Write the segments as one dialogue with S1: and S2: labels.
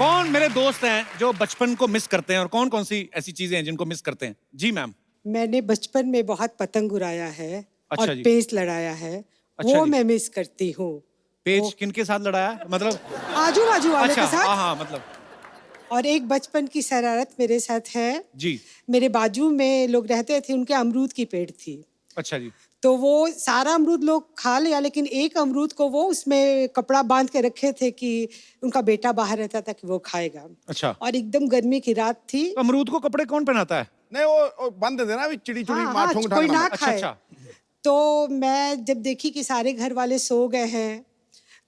S1: कौन मेरे दोस्त हैं जो बचपन को मिस करते हैं और कौन कौन सी ऐसी चीजें हैं जिनको मिस करते हैं? जी मैम।
S2: मैंने बचपन में बहुत पतंग उड़ाया है
S1: अच्छा
S2: और
S1: जी।
S2: पेच लड़ाया है।
S1: अच्छा
S2: वो
S1: जी।
S2: मैं मिस करती हूँ।
S1: पेज किनके साथ लड़ाया? मतलब
S2: आजू बाजू वाले
S1: अच्छा,
S2: के साथ।
S1: हाँ मतलब
S2: और एक बचपन की शरारत मेरे साथ है।
S1: जी।
S2: मेरे बाजू में लोग रहते थे, उनके अमरूद की पेड़ थी।
S1: अच्छा जी।
S2: तो वो सारा अमरूद लोग खा लिया, लेकिन एक अमरूद को वो उसमें कपड़ा बांध के रखे थे कि उनका बेटा बाहर रहता था कि वो खाएगा।
S1: अच्छा।
S2: और एकदम गर्मी की रात थी।
S1: तो अमरूद को कपड़े कौन पहनाता है?
S3: नहीं वो बंद देते ना, चिड़ी चुड़ी
S2: हाँ,
S3: माठोंग
S2: कोई ना
S1: अच्छा
S2: खाए।
S1: अच्छा।
S2: तो मैं जब देखी कि सारे घर वाले सो गए हैं,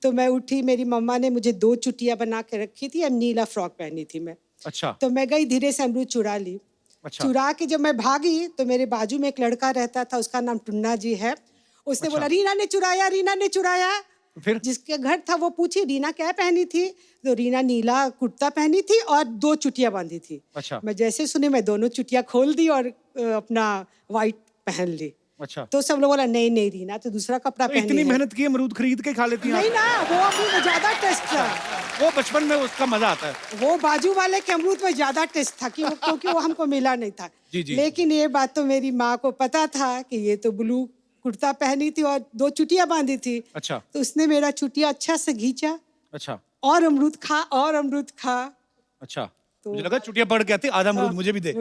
S2: तो मैं उठी। मेरी मम्मा ने मुझे 2 चुटिया बना के रखी थी और नीला फ्रॉक पहनी थी मैं।
S1: अच्छा
S2: तो मैं गई, धीरे से अमरूद चुरा ली।
S1: अच्छा।
S2: चुरा के जब मैं भागी तो मेरे बाजू में एक लड़का रहता था, उसका नाम टुन्ना जी है। उसने
S1: अच्छा।
S2: बोला रीना ने चुराया, रीना ने चुराया।
S1: फिर?
S2: जिसके घर था वो पूछी रीना क्या पहनी थी, तो रीना नीला कुर्ता पहनी थी और 2 चुटिया बांधी थी।
S1: अच्छा।
S2: मैं जैसे सुनी, मैं दोनों चुटिया खोल दी और अपना वाइट पहन ली।
S1: अच्छा।
S2: तो सब लोग बोला नहीं नहीं रीना तो दूसरा कपड़ा
S1: तो
S2: पहनी
S1: इतनी
S2: है।
S1: मेहनत की अमरूद खरीद के खा लेती हैं
S2: नहीं
S1: आप?
S2: ना, वो अमरूद में ज्यादा टेस्ट था।
S1: वो बचपन में उसका मजा आता है।
S2: वो बाजू वाले के अमरूद में ज्यादा टेस्ट था क्योंकि वो हमको मिला नहीं था।
S1: जी जी।
S2: लेकिन ये बात तो मेरी माँ को पता था कि ये तो ब्लू कुर्ता पहनी थी और 2 चुटिया बांधी थी।
S1: अच्छा
S2: तो उसने मेरा चुटिया अच्छा से खींचा
S1: अच्छा
S2: और अमरूद खा और अमरूद खा।
S1: अच्छा।
S2: तो
S1: मुझे लगा चुटिया पड़ गया थी, आधा अमरूद मुझे भी दे।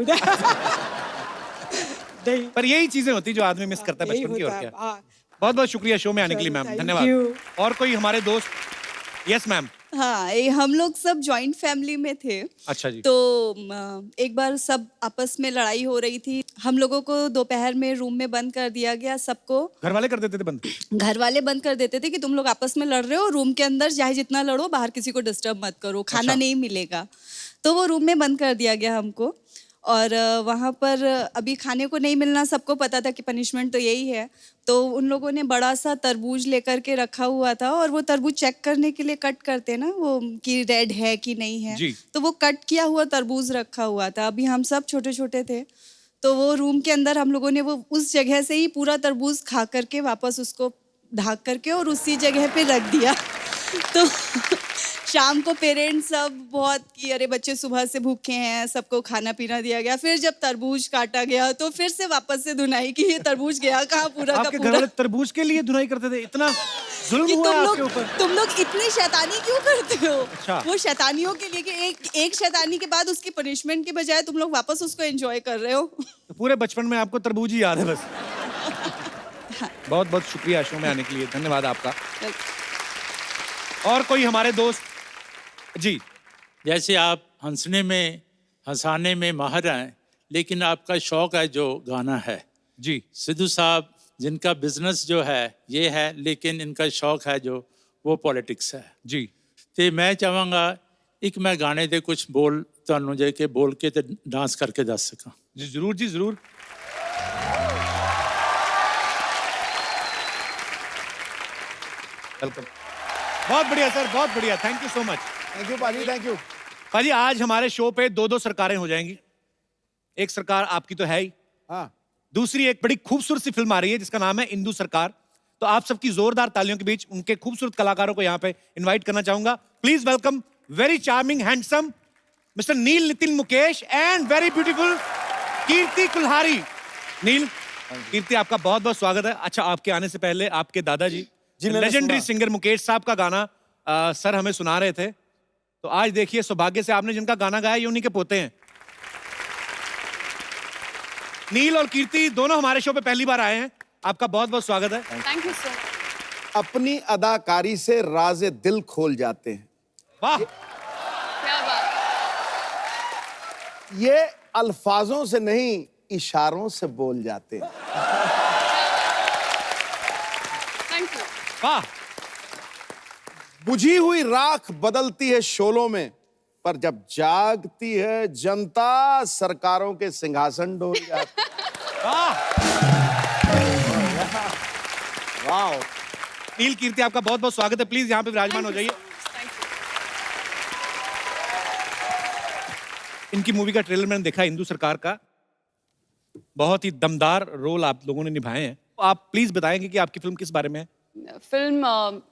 S2: नहीं,
S1: पर यही चीजें होती है जो आदमी मिस करता है
S2: यही
S1: बचपन की। और
S2: होता
S1: क्या।
S2: है। हाँ।
S1: बहुत बहुत शुक्रिया शो में आने के लिए
S2: चलो,
S1: मैम,
S2: thank
S1: धन्यवाद।
S2: you।
S1: और कोई हमारे दोस्त? Yes ma'am.
S4: हाँ, ये हम लोग सब जॉइंट फैमिली में थे।
S1: अच्छा जी।
S4: तो एक बार सब आपस में लड़ाई हो रही थी। हम लोगों को दोपहर में रूम में बंद कर दिया गया सबको।
S1: घर वाले कर देते थे बंद?
S4: घर वाले बंद कर देते थे कि तुम लोग आपस में लड़ रहे हो, रूम के अंदर चाहे जितना लड़ो, बाहर किसी को डिस्टर्ब मत करो, खाना
S1: अच्छा।
S4: नहीं मिलेगा। तो वो रूम में बंद कर दिया गया हमको। और वहाँ पर अभी खाने को नहीं मिलना, सबको पता था कि पनिशमेंट तो यही है। तो उन लोगों ने बड़ा सा तरबूज लेकर के रखा हुआ था और वो तरबूज चेक करने के लिए कट करते ना वो, कि रेड है कि नहीं है।
S1: जी।
S4: तो वो कट किया हुआ तरबूज रखा हुआ था। अभी हम सब छोटे छोटे थे, तो वो रूम के अंदर हम लोगों ने वो उस जगह से ही पूरा तरबूज खा करके वापस उसको ढक करके और उसी जगह पे रख दिया। तो शाम को पेरेंट्स सब बहुत कि अरे बच्चे सुबह से भूखे हैं, सबको खाना पीना दिया गया। फिर जब तरबूज काटा गया तो फिर से वापस से धुनाई कि ये तरबूज गया कहाँ पूरा का
S1: आपके घर
S4: पूरा।
S1: वाले तरबूज के लिए धुनाई करते थे? इतना जुल्म
S4: कि
S1: हुआ है आपके ऊपर?
S4: तुम लोग इतनी शैतानी क्यों करते हो?
S1: अच्छा।
S4: वो शैतानियों के लिए कि एक शैतानी के बाद उसकी पनिशमेंट के बजाय तुम लोग वापस उसको एंजॉय कर रहे हो।
S1: तो पूरे बचपन में आपको तरबूज ही याद है बस। बहुत बहुत शुक्रिया शो में आने के लिए, धन्यवाद आपका। और कोई हमारे दोस्त? जी।
S5: जैसे आप हंसने में हंसाने में माहिर हैं, लेकिन आपका शौक है जो गाना है।
S1: जी।
S5: सिद्धू साहब जिनका बिजनेस जो है ये है, लेकिन इनका शौक है जो वो पॉलिटिक्स है।
S1: जी।
S5: तो मैं चाहांगा एक मैं गाने दे कुछ बोल ਤੁਹਾਨੂੰ जे के बोल के ते डांस करके दस सका।
S1: जी जरूर जी जरूर। वेलकम। बहुत बढ़िया सर, बहुत बढ़िया, thank you so much.
S3: Thank you पाजी, थैंक यू।
S1: पाजी आज हमारे शो पे 2-2 सरकारें हो जाएंगी। एक सरकार आपकी तो है ही,
S3: हाँ।
S1: दूसरी एक बड़ी खूबसूरत सी फिल्म आ रही है जिसका नाम है इंदु सरकार। तो आप सबकी जोरदार तालियों के बीच उनके खूबसूरत कलाकारों को यहाँ पे इनवाइट करना चाहूंगा। Please welcome very charming handsome mister Neil Nitin Mukesh and very beautiful Kirti Kulhari. Neil, Kirti आपका बहुत बहुत स्वागत है। अच्छा, आपके आने से पहले आपके दादाजी लेजेंडरी सिंगर मुकेश साहब का गाना सर हमें सुना रहे थे। तो आज देखिए सौभाग्य से आपने जिनका गाना गाया ये उन्हीं के पोते हैं। नील और कीर्ति दोनों हमारे शो पे पहली बार आए हैं, आपका बहुत बहुत स्वागत है।
S4: Thank you sir.
S3: अपनी अदाकारी से राज़े दिल खोल जाते हैं।
S1: वाह।
S4: क्या बात।
S3: ये अल्फाजों से नहीं, इशारों से बोल जाते हैं।
S4: Thank you.
S1: वाह।
S3: बुझी हुई राख बदलती है शोलों में, पर जब जागती है जनता सरकारों के सिंहासन डोल जाते हैं।
S1: वाह। वाह। नील, कीर्ति आपका बहुत बहुत स्वागत है। प्लीज यहाँ पे विराजमान हो जाइए। इनकी मूवी का ट्रेलर मैंने देखा, इंदु सरकार का। बहुत ही दमदार रोल आप लोगों ने निभाए हैं। आप प्लीज बताएंगे कि आपकी फिल्म किस बारे में है?
S6: फिल्म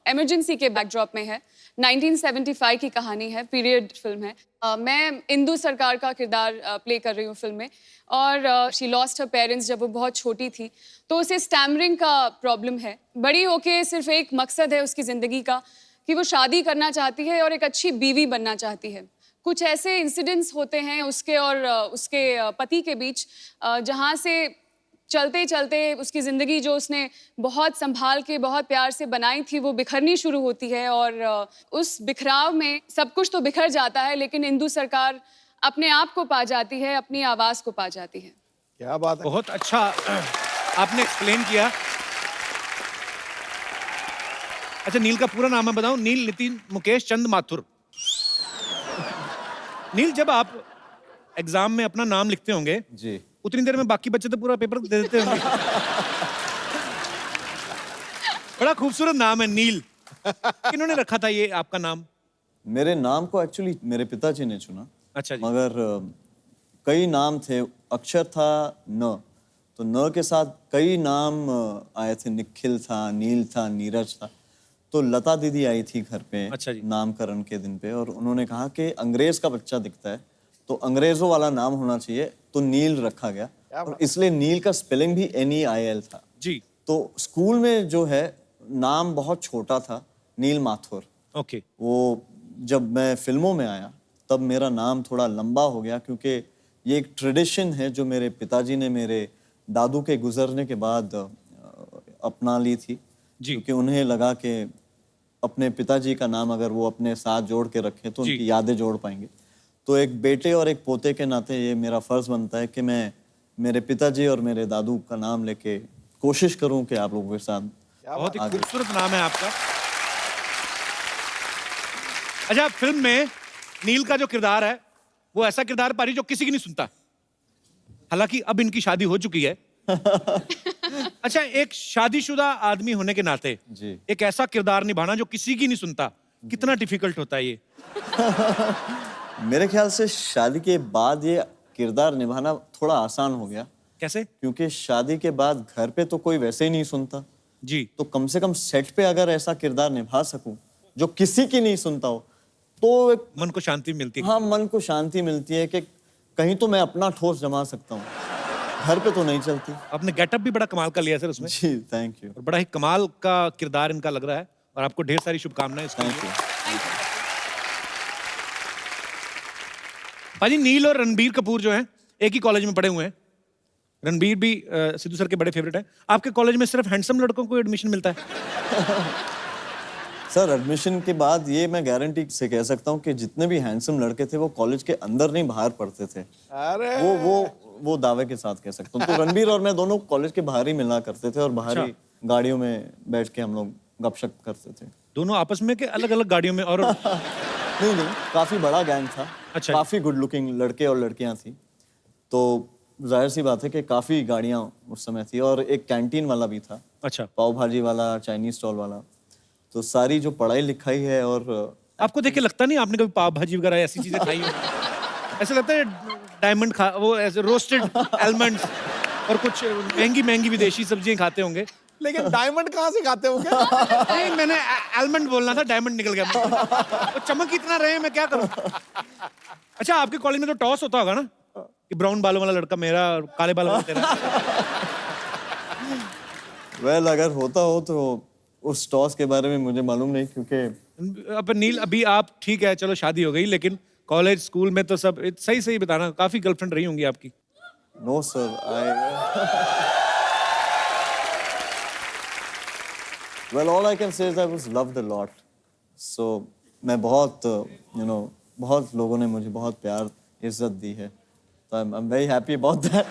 S6: इमरजेंसी के बैकड्रॉप में है। 1975 की कहानी है, पीरियड फिल्म है। मैं इंदु सरकार का किरदार प्ले कर रही हूँ फिल्म में। और शी लॉस्ट हर पेरेंट्स जब वो बहुत छोटी थी, तो उसे स्टैमरिंग का प्रॉब्लम है। बड़ी होके सिर्फ एक मकसद है उसकी ज़िंदगी का कि वो शादी करना चाहती है और एक अच्छी बीवी बनना चाहती है। कुछ ऐसे इंसिडेंट्स होते हैं उसके और उसके पति के बीच, जहाँ से चलते चलते उसकी ज़िंदगी जो उसने बहुत संभाल के बहुत प्यार से बनाई थी वो बिखरनी शुरू होती है। और उस बिखराव में सब कुछ तो बिखर जाता है, लेकिन इंदु सरकार अपने आप को पा जाती है, अपनी आवाज़ को पा जाती है।
S3: क्या बात है।
S1: बहुत अच्छा आपने एक्सप्लेन किया। अच्छा, नील का पूरा नाम मैं बताऊं? नील नितिन मुकेश चंद माथुर। नील, जब आप एग्जाम में अपना नाम लिखते होंगे
S7: जी,
S1: उतनी देर में बाकी बच्चे तो पूरा पेपर दे देते होंगे। बड़ा खूबसूरत नाम है नील। किन्होंने रखा था ये आपका नाम?
S7: मेरे नाम को एक्चुअली मेरे पिताजी ने चुना।
S1: अच्छा जी।
S7: मगर कई नाम थे, अक्षर था न, तो न के साथ कई नाम आए थे। निखिल था, नील था, नीरज था। तो लता दीदी आई थी घर पे
S1: अच्छा जी।
S7: नामकरण के दिन पे, और उन्होंने कहा कि अंग्रेज का बच्चा दिखता है तो अंग्रेजों वाला नाम होना चाहिए, तो नील रखा गया। और इसलिए नील का स्पेलिंग भी NEIL था
S1: जी।
S7: तो स्कूल में जो है नाम बहुत छोटा था, नील माथुर।
S1: ओके।
S7: वो जब मैं फिल्मों में आया तब मेरा नाम थोड़ा लंबा हो गया, क्योंकि ये एक ट्रेडिशन है जो मेरे पिताजी ने मेरे दादू के गुजरने के बाद अपना ली थी।
S1: जी।
S7: क्योंकि उन्हें लगा कि अपने पिताजी का नाम अगर वो अपने साथ जोड़ के रखें तो
S1: जी।
S7: उनकी यादें जोड़ पाएंगे। तो एक बेटे और एक पोते के नाते ये मेरा फर्ज बनता है कि मैं मेरे पिताजी और मेरे दादू का नाम लेके कोशिश करूं कि आप लोगों के साथ
S1: बहुत ही
S7: आगे।
S1: खूबसूरत नाम है आपका। अच्छा, फिल्म में नील का जो किरदार है वो ऐसा किरदार पारी जो किसी की नहीं सुनता। हालांकि अब इनकी शादी हो चुकी है। अच्छा, एक शादीशुदा आदमी होने के नाते
S7: जी।
S1: एक ऐसा किरदार निभाना जो किसी की नहीं सुनता, कितना डिफिकल्ट होता है ये?
S7: मेरे ख्याल से शादी के बाद ये किरदार निभाना थोड़ा आसान हो गया,
S1: कैसे?
S7: क्योंकि शादी के बाद घर पे तो कोई वैसे ही नहीं सुनता,
S1: जी।
S7: तो कम से कम सेट पे अगर ऐसा किरदार निभा सकूं जो किसी की नहीं सुनता हो, तो एक
S1: मन को शांति मिलती है।
S7: हाँ, मन को शांति मिलती है कि कहीं तो मैं अपना ठोस जमा सकता हूँ, घर पे तो नहीं चलती।
S1: आपने गेटअप भी बड़ा कमाल का लिया सर उसमें,
S7: जी, थैंक यू।
S1: और बड़ा ही कमाल का किरदार इनका लग रहा है, और आपको ढेर सारी शुभकामनाएं इसके
S7: थैंक
S1: लिए।
S7: यू।
S1: भाजी, नील और रणबीर कपूर जो हैं एक ही कॉलेज में पढ़े हुए हैं। रणबीर भी सिद्धू सर के बड़े फेवरेट हैं। आपके कॉलेज में सिर्फ हैंडसम लड़कों को एडमिशन मिलता है?
S7: सर, एडमिशन के बाद ये मैं गारंटी से कह सकता हूँ कि जितने भी हैंडसम लड़के थे वो कॉलेज के अंदर नहीं बाहर पढ़ते थे।
S3: अरे
S7: वो दावे के साथ कह सकता हूँ। तो रणबीर और मैं दोनों कॉलेज के बाहर ही मिला करते थे और बाहर ही गाड़ियों में बैठ के हम लोग गपशप करते थे।
S1: दोनों आपस में के अलग अलग गाड़ियों में? और
S7: नहीं, काफी बड़ा गैंग था।
S1: अच्छा।
S7: काफी गुड लुकिंग लड़के और लड़कियां थी, तो जाहिर सी बात है कि काफी गाड़ियां उस समय थी। और एक कैंटीन वाला भी था,
S1: अच्छा,
S7: पाव भाजी वाला, चाइनीज स्टॉल वाला। तो सारी जो पढ़ाई लिखाई है, और
S1: आपको देख के लगता नहीं आपने कभी पाव भाजी वगैरह ऐसी चीजें खाई हो? ऐसा लगता है डायमंड खा, वो ऐसे रोस्टेड आलमंड्स और कुछ महंगी महंगी विदेशी सब्जियां खाते होंगे।
S3: लेकिन डायमंड कहाँ से खाते होंगे?
S1: नहीं, मैंने आलमंड बोलना था, डायमंड निकल गया मुंह से। वो चमक इतना रहे, मैं क्या करूं? अच्छा, आपके कॉलेज में तो टॉस होता होगा ना कि ब्राउन बालों वाला लड़का मेरा और काले बालों वाला तेरा?
S7: वेल, अगर होता हो तो उस टॉस के बारे में मुझे मालूम नहीं, क्योंकि
S1: अब नील, अभी आप ठीक है, चलो शादी हो गई, लेकिन कॉलेज स्कूल में तो सब सही सही बताना, काफी गर्लफ्रेंड रही होंगी आपकी?
S7: No sir, well, all I can say is I was loved a lot. So मैं बहुत बहुत लोगों ने मुझे बहुत प्यार इज्जत दी है, तो I'm very happy about that.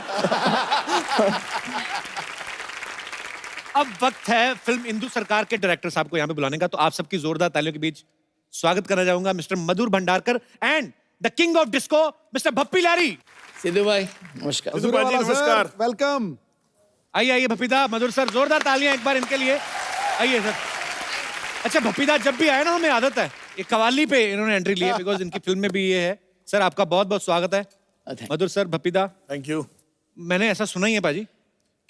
S1: अब वक्त है फिल्म इंदु सरकार के डायरेक्टर साहब को यहाँ पे बुलाने का, तो आप सबकी जोरदार तालियों के बीच स्वागत करना चाहूंगा mister Madhur Bhandarkar and the king of disco mister Bappi Lahiri.
S8: Sidhu भाई नमस्कार।
S1: सिद्धू भाई जी, नमस्कार।
S3: वेलकम।
S1: आइए आइए भप्पीदा, मधुर सर, जोरदार तालियां एक बार इनके लिए। आइए सर। अच्छा भप्पीदा, जब भी आए ना हमें आदत है, ये कवाली पे इन्होंने एंट्री ली है, बिकॉज इनकी फिल्म में भी ये है। सर आपका बहुत बहुत स्वागत है। मधुर सर, भप्पीदा,
S3: थैंक यू।
S1: मैंने ऐसा सुना ही है पाजी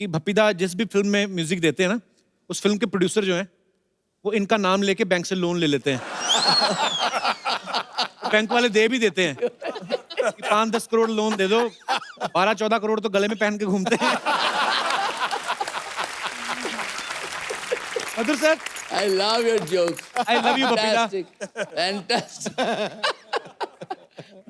S1: कि भप्पीदा जिस भी फिल्म में म्यूजिक देते हैं ना, उस फिल्म के प्रोड्यूसर जो हैं वो इनका नाम लेके बैंक से लोन ले लेते हैं। बैंक वाले दे भी देते हैं कि 5-10 करोड़ लोन दे दो, 12-14 करोड़ तो गले में पहन के घूमते हैं। Madhur sir,
S8: I love your joke.
S1: I love you, बपीदा।
S8: Fantastic.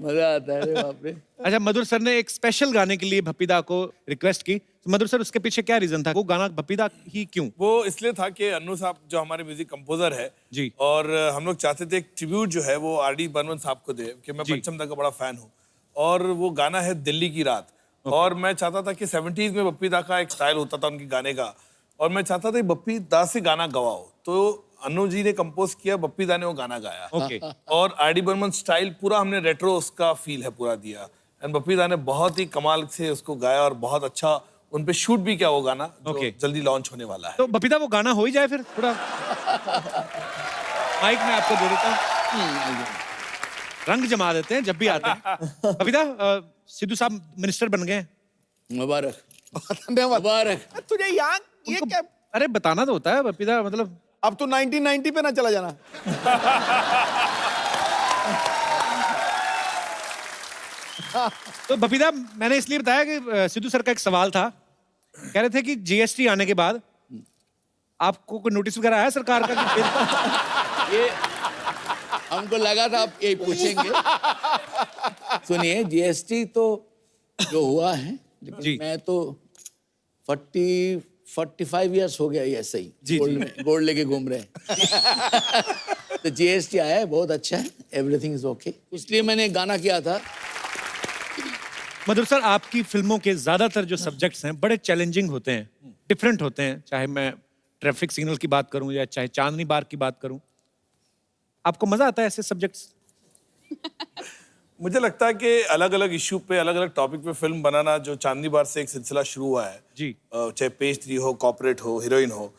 S8: मजा आता है रे बाप रे।
S1: अच्छा, मधुर सर ने एक स्पेशल गाने के लिए बपीदा को रिक्वेस्ट की, तो मधुर सर उसके पीछे क्या रीजन था? वो गाना बपीदा ही क्यों?
S9: वो इसलिए था कि अन्नू साहब जो हमारे म्यूजिक कंपोजर है
S1: जी।
S9: और हम लोग चाहते थे एक ट्रिब्यूट जो है वो आर डी बर्मन साहब को दे, कि मैं
S1: जी।
S9: पंचम दा का बड़ा फैन हूँ, और वो गाना है दिल्ली की रात। और मैं चाहता था कि 70s में बप्पी दा का एक स्टाइल होता था उनके गाने का, और मैं चाहता था कि बप्पी दा से गाना गवाओ, तो अन्नू जी ने कंपोज किया, बप्पी दा ने वो गाना गाया।
S1: ओके।
S9: और आर डी बर्मन स्टाइल पूरा हमने रेट्रो उसका फील है पूरा दिया, एंड बप्पी दा ने बहुत ही कमाल से उसको गाया और बहुत अच्छा उन पे शूट भी किया वो गाना, जो
S1: ओके।
S9: जल्दी लॉन्च होने वाला है।
S1: तो बपीदा वो गाना हो ही जाए फिर थोड़ा। माइक में आपको दे देता हूँ, रंग जमा देते हैं जब भी आते हैं। बपीदा, सिद्धू साहब मिनिस्टर बन गए हैं।
S8: मुबारक
S3: धन्यवाद।
S8: मुबारक।
S3: तुझे यहाँ ये
S1: उनको-
S3: क्या?
S1: अरे बताना तो होता है बपीदा, मतलब
S3: अब तू 1990 पे ना चला जाना।
S1: तो बपीदा, मैंने इसलिए बताया कि सिद्धू सर का एक सवाल था, कह रहे थे कि जीएसटी आने के बाद आपको कोई नोटिस वगैरह आया सरकार का कि फिर
S8: ये हमको लगा था आप यही पूछेंगे। सुनिए, जीएसटी तो जो हुआ है,
S1: जी।
S8: लेकिन मैं तो 45 इयर्स हो गया ये ऐसे ही
S1: जी,
S8: गोल्ड
S1: जी।
S8: में गोल्ड लेके घूम रहे हैं। तो जीएसटी आया है, बहुत अच्छा है, एवरीथिंग इज ओके। इसलिए मैंने एक गाना किया था।
S1: मधुर सर, आपकी फिल्मों के ज्यादातर जो सब्जेक्ट्स हैं बड़े चैलेंजिंग होते हैं, डिफरेंट होते हैं, चाहे मैं ट्रैफिक सिग्नल की बात करूं या चाहे चांदनी बार की बात करूं। आपको मजा आता है ऐसे सब्जेक्ट्स?
S9: मुझे लगता है कि अलग अलग इश्यू पे, अलग अलग टॉपिक पे फिल्म बनाना, जो चांदनी बार से एक सिलसिला शुरू हुआ है
S1: जी।
S9: चाहे पेज 3 हो, कॉर्पोरेट हो, हीरोइन हो,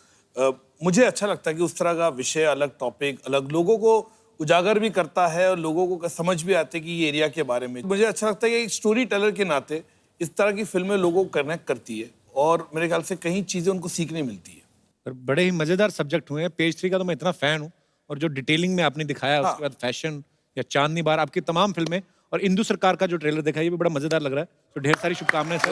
S9: मुझे अच्छा लगता है कि उस तरह का विषय, अलग टॉपिक, अलग लोगों को उजागर भी करता है और लोगों को समझ भी आती है कि ये एरिया के बारे में। मुझे अच्छा लगता है कि एक स्टोरी टेलर के नाते इस तरह की फिल्में लोगों को कनेक्ट करती है, और मेरे ख्याल से कई चीजें उनको सीखने मिलती है।
S1: और बड़े ही मजेदार सब्जेक्ट हुए हैं। पेज 3 का तो मैं इतना फैन हूँ, और जो डिटेलिंग में आपने दिखाया, उसके बाद फैशन या चांदनी बार, आपकी तमाम फिल्में, और इंदु सरकार का जो ट्रेलर देखा, ये भी बड़ा मजेदार लग रहा है। तो ढेर सारी शुभकामनाएं सर।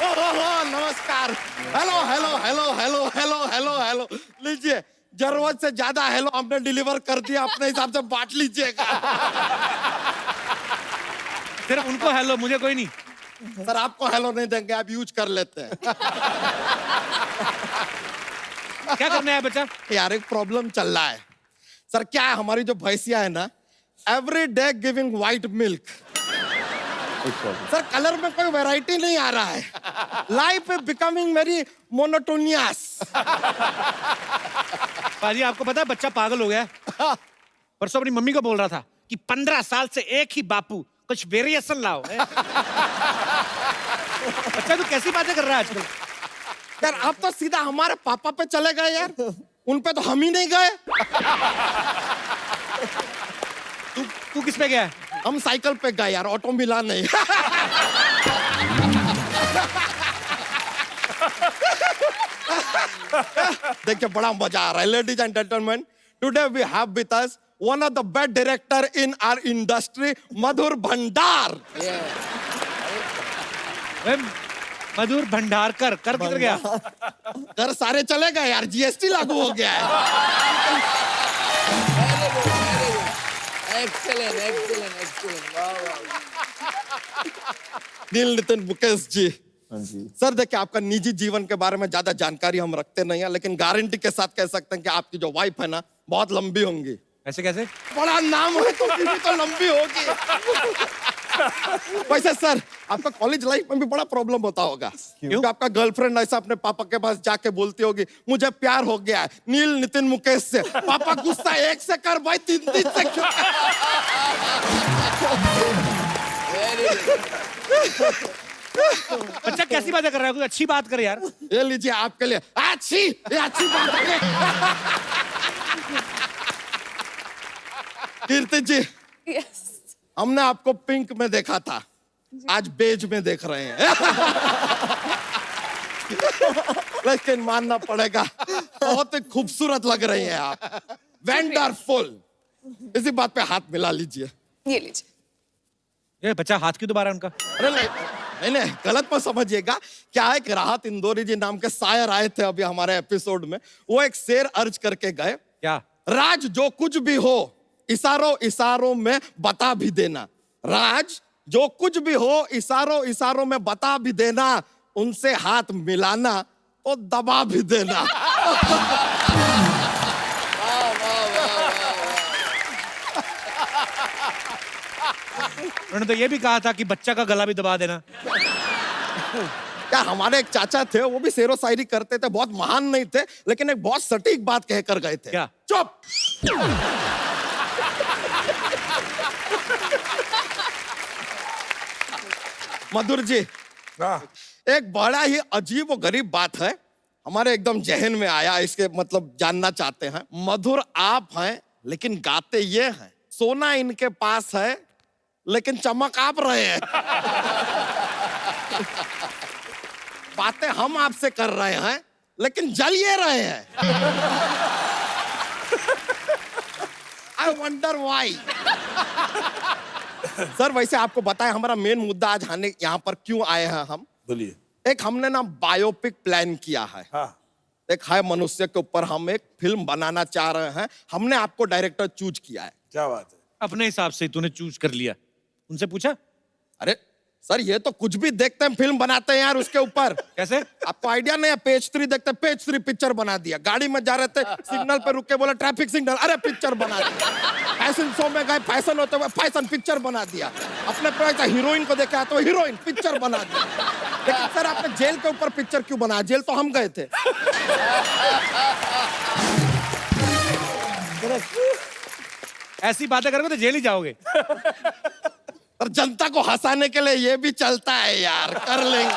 S8: वाह वाह।
S3: नमस्कार। Hello hello hello hello hello hello hello. लीजिए, जरूरत से ज्यादा हेलो हमने डिलीवर कर दिया, अपने हिसाब से बांट लीजिएगा।
S1: सिर्फ उनको हेलो, मुझे कोई नहीं।
S3: सर आपको हेलो नहीं देंगे, आप यूज कर लेते हैं।
S1: क्या करना है बच्चा?
S3: यार एक प्रॉब्लम चल रहा है सर। क्या है, हमारी जो भैंसिया है ना, every day giving white milk. Sir colour में कोई वैरायटी नहीं आ रहा है। Life is becoming very monotonous.
S1: पाजी, आपको पता है बच्चा पागल हो गया है? परसों अपनी मम्मी को बोल रहा था कि 15 साल से एक ही बापू, कुछ वेरिएशन लाओ। बच्चा तू कैसी बातें कर रहा है आजकल?
S3: यार आप तो सीधा हमारे पापा पे चले गए यार, उन पे तो हम ही नहीं गए।
S1: तू किस पे गया है?
S3: हम साइकिल पे गए यार, ऑटो मिला नहीं। देखिए बड़ा मजा आ रहा है। Ladies and gentleman, today we have with us one of the best director in our industry, Madhur Bhandar.
S1: Madhur Bhandarkar. कर किधर गया?
S3: घर सारे चले गए यार, जीएसटी लागू हो गया है।
S8: Excellent excellent excellent. वाह वाह।
S3: नील नितिन मुकेश जी,
S7: हाँ जी।
S3: सर देखिए आपका निजी जीवन के बारे में ज्यादा जानकारी हम रखते नहीं है, लेकिन गारंटी के साथ कह सकते हैं कि आपकी जो वाइफ है ना, बहुत लंबी होंगी।
S1: ऐसे कैसे?
S3: बड़ा नाम है तो बीवी तो लंबी होगी। वैसे सर आपका कॉलेज लाइफ में भी बड़ा प्रॉब्लम होता होगा, क्योंकि आपका गर्लफ्रेंड ऐसा अपने पापा के पास जाके बोलती होगी, मुझे प्यार हो गया है नील नितिन मुकेश से। पापा गुस्सा 1 से कर भाई, 3 से क्यों?
S1: बच्चा कैसी बातें कर रहा है? कोई अच्छी बात कर यार।
S3: ये लीजिए आपके लिए अच्छी, ये अच्छी बात है। कीर्ति जी,
S6: यस।
S3: हमने आपको पिंक में देखा था, आज बेज में देख रहे हैं। लेकिन मानना पड़ेगा बहुत ही खूबसूरत लग रही हैं आप, वंडरफुल। इसी बात पे हाथ मिला लीजिए।
S6: ये लीजिए।
S1: ये बच्चा हाथ क्यों दोबारा उनका?
S3: अरे नहीं, गलत मत समझिएगा। क्या है कि राहत इंदौरी जी नाम के शायर आए थे अभी हमारे एपिसोड में, वो एक शेर अर्ज करके गए।
S1: क्या?
S3: राज जो कुछ भी हो इशारों इशारों में बता भी देना, राज जो कुछ भी हो इशारों इशारों में बता भी देना, उनसे हाथ मिलाना तो दबा भी देना।
S1: उन्होंने तो ये भी कहा था कि बच्चा का गला भी दबा देना।
S3: क्या हमारे एक चाचा थे, वो भी शेरो शायरी करते थे, बहुत महान नहीं थे, लेकिन एक बहुत सटीक बात कहकर गए थे।
S1: क्या?
S3: चुप। मधुर जी, एक बड़ा ही अजीब और गरीब बात है, हमारे एकदम जहन में आया, इसके मतलब जानना चाहते हैं। मधुर आप हैं लेकिन गाते ये हैं, सोना इनके पास है लेकिन चमक आप रहे हैं। बातें हम आपसे कर रहे हैं लेकिन जल ये रहे हैं। I wonder why. सर वैसे आपको बताएं हमारा मेन मुद्दा आज आने यहाँ पर क्यों आए हैं हम?
S9: बोलिए।
S3: एक हमने ना बायोपिक प्लान किया है।
S9: हाँ।
S3: एक है मनुष्य के ऊपर हम एक फिल्म बनाना चाह रहे हैं, हमने आपको डायरेक्टर चूज किया है।
S9: क्या बात है?
S1: अपने हिसाब से तूने चूज कर लिया, उनसे पूछा?
S3: अरे सर ये तो कुछ भी देखते हैं फिल्म बनाते हैं यार उसके ऊपर।
S1: कैसे?
S3: आपको आइडिया नहीं है? पेज 3 देखते, पेज 3 पिक्चर बना दिया। गाड़ी में जा रहे थे, सिग्नल पे रुक के बोला ट्रैफिक सिग्नल, अरे पिक्चर बना दिया। फैशन शो में गए, फैशन होते हुए फैशन पिक्चर बना दिया। अपने पे हीरोइन को देखे आते हुए हीरोइन पिक्चर बना दिया। लेकिन सर आपने जेल के ऊपर पिक्चर क्यों बनाया? जेल तो हम गए थे।
S1: ऐसी बातें करोगे तो जेल ही जाओगे।
S3: और जनता को हंसाने के लिए ये भी चलता है यार, कर लेंगे।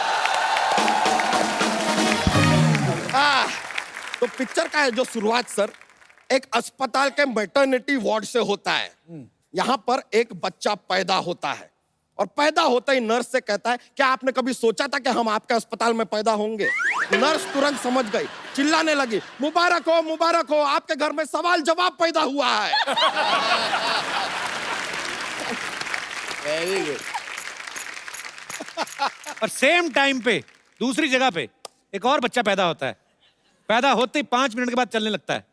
S3: तो पिक्चर का है जो शुरुआत सर एक अस्पताल के मैटरनिटी वार्ड से होता है। यहाँ पर एक बच्चा पैदा होता है और पैदा होते ही नर्स से कहता है, क्या आपने कभी सोचा था कि हम आपके अस्पताल में पैदा होंगे? नर्स तुरंत समझ गई, चिल्लाने लगी, मुबारक हो, आपके घर में सवाल जवाब पैदा हुआ है।
S8: Very good.
S1: और सेम टाइम पे दूसरी जगह पे एक और बच्चा पैदा होता है। पैदा होते ही 5 मिनट के बाद चलने लगता है।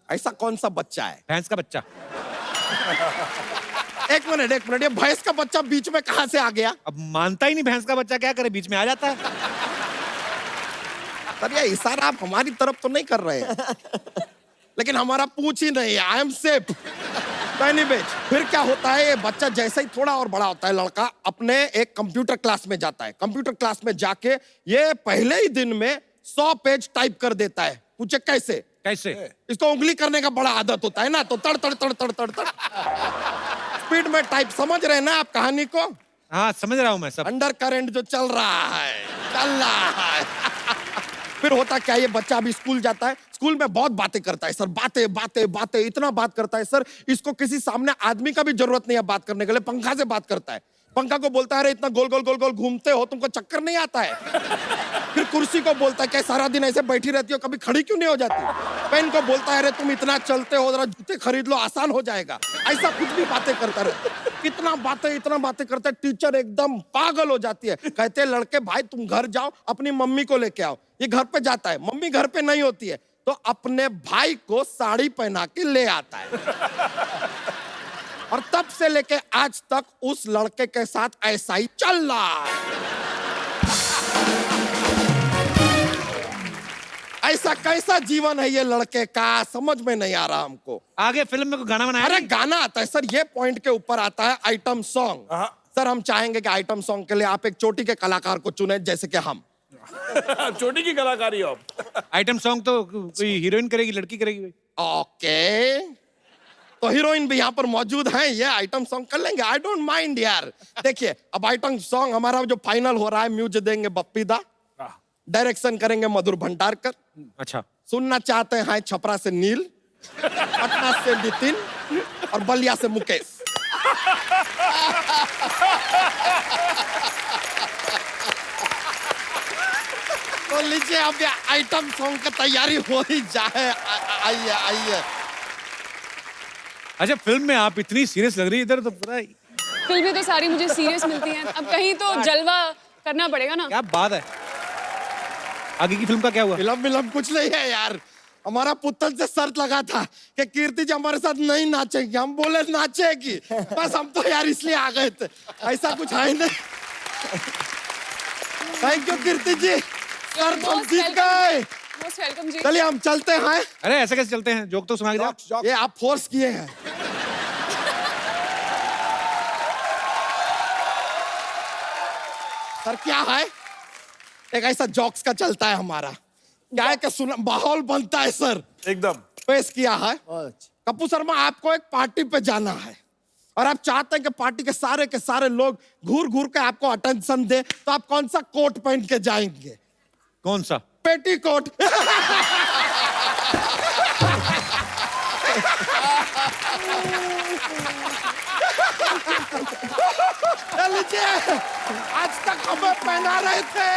S3: ऐसा कौन सा बच्चा है?
S1: भैंस का बच्चा।
S3: एक मिनट, ये भैंस का बच्चा बीच में कहां से आ गया?
S1: अब मानता ही नहीं, भैंस का बच्चा क्या करे, बीच में आ जाता है।
S3: सर ये इशारा आप हमारी तरफ तो नहीं कर रहे हैं। लेकिन हमारा पूछ ही नहीं है, आई एम सेफ। फिर क्या होता है, ये बच्चा जैसे ही थोड़ा और बड़ा होता है, लड़का अपने एक कंप्यूटर क्लास में जाता है। कंप्यूटर क्लास में जाके ये पहले ही दिन में 100 पेज टाइप कर देता है। पूछे कैसे? इसको उंगली करने का बड़ा आदत होता है ना, तो तड़ तड़ तड़ तड़ तड़ तड़ स्पीड में टाइप। समझ रहे हैं ना आप कहानी को?
S1: हाँ समझ रहा हूँ मैं सब।
S3: अंडर करंट जो चल रहा है। फिर होता क्या, ये बच्चा अभी स्कूल जाता है, स्कूल में बहुत बातें करता है सर, बातें इतना बात करता है सर, इसको किसी सामने आदमी का भी जरूरत नहीं है बात करने के लिए, पंखा से बात करता है। पंखा को बोलता है, अरे इतना गोल गोल गोल गोल घूमते हो, तुमको चक्कर नहीं आता है? फिर कुर्सी को बोलता है, क्या सारा दिन ऐसे बैठी रहती हो, कभी खड़ी क्यों नहीं हो जाती? पेन को बोलता है, अरे तुम इतना चलते हो, जरा जूते खरीद लो, आसान हो जाएगा। ऐसा कुछ भी बातें करता रहता। इतना बातें करता है, टीचर एकदम पागल हो जाती है। कहते हैं, लड़के भाई तुम घर जाओ, अपनी मम्मी को लेके आओ। ये घर पे जाता है, मम्मी घर पे नहीं होती है, तो अपने भाई को साड़ी पहना के ले आता है। और तब से लेके आज तक उस लड़के के साथ ऐसा ही चल रहा है। ऐसा कैसा जीवन है ये लड़के का, समझ में नहीं आ रहा हमको।
S1: आगे फिल्म में कोई गाना बनाया?
S3: अरे गाना आता है सर, ये पॉइंट के ऊपर आता है आइटम सॉन्ग। सर हम चाहेंगे कि आइटम सॉन्ग के लिए आप एक चोटी के कलाकार को चुने, जैसे कि हम।
S9: चोटी की कलाकारी हो आप।
S1: आइटम सॉन्ग तो कोई हीरोइन करेगी, लड़की करेगी?
S3: ओके, तो हीरोइन भी यहाँ पर मौजूद हैं, ये आइटम सॉन्ग कर लेंगे, आई डोंट माइंड यार। देखिए अब आइटम सॉन्ग हमारा जो फाइनल हो रहा है, म्यूजिक देंगे बप्पी दा, डायरेक्शन करेंगे मधुर भंडारकर।
S1: अच्छा।
S3: सुनना चाहते हैं छपरा से नील, पटना से नितिन और बलिया से मुकेश। तो लीजिए अब ये आइटम सॉन्ग की तैयारी हो ही जाए। आइए आइए।
S1: अच्छा, फिल्म में आप इतनी सीरियस लग रही है, इधर तो पता है
S6: फिल्में तो सारी मुझे सीरियस मिलती हैं, अब कहीं तो जलवा करना पड़ेगा ना।
S1: क्या बात है। आगे की फिल्म का क्या हुआ?
S3: फिल्म कुछ नहीं है यार। हमारा पुतल से शर्त लगा था कि कीर्ति जी हमारे साथ नहीं नाचेगी, हम बोले नाचेगी, बस हम तो यार इसलिए आ गए थे, ऐसा कुछ है ही नहीं। थैंक यू कीर्ति जी, शर्त हम जीत गए।
S6: मोस्ट वेलकम जी।
S3: चलिए हम चलते हैं।
S1: अरे ऐसे कैसे चलते हैं, जोक तो सुना दीजिए।
S3: ये आप फोर्स किए हैं। सर क्या है, एक ऐसा जॉक्स का चलता है हमारा, क्या है कि सुना माहौल बनता है सर।
S9: एकदम
S3: पेश किया है। कपूर शर्मा, आपको एक पार्टी पे जाना है और आप चाहते हैं कि पार्टी के सारे लोग घूर घूर के आपको अटेंशन दे, तो आप कौन सा कोट पहन के जाएंगे?
S1: कौन सा?
S3: पेटी कोट। लीजिए, आज तक हमें पहना रहे थे,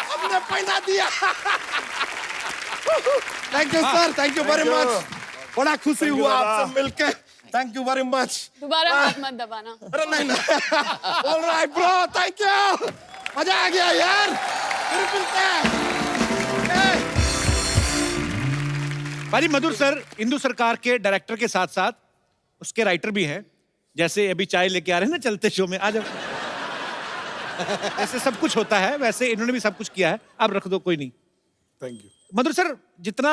S3: हमने पहना दिया। Thank you sir, thank you very much. बड़ा खुशी हुआ आपसे मिलके, थैंक यू वेरी मच।
S6: दोबारा हाथ मत दबाना।
S3: अरे नहीं। ऑलराइट ब्रो, थैंक यू, मजा आ गया यार, फिर मिलते हैं।
S1: भाई मधुर सर इंदु सरकार के डायरेक्टर के साथ साथ उसके राइटर भी हैं, जैसे अभी चाय लेके आ रहे हैं ना चलते शो में, आ जाओ। ऐसे सब कुछ होता है, वैसे इन्होंने भी सब कुछ किया है, आप रख दो, कोई नहीं।
S9: Thank you.
S1: मधुर सर, जितना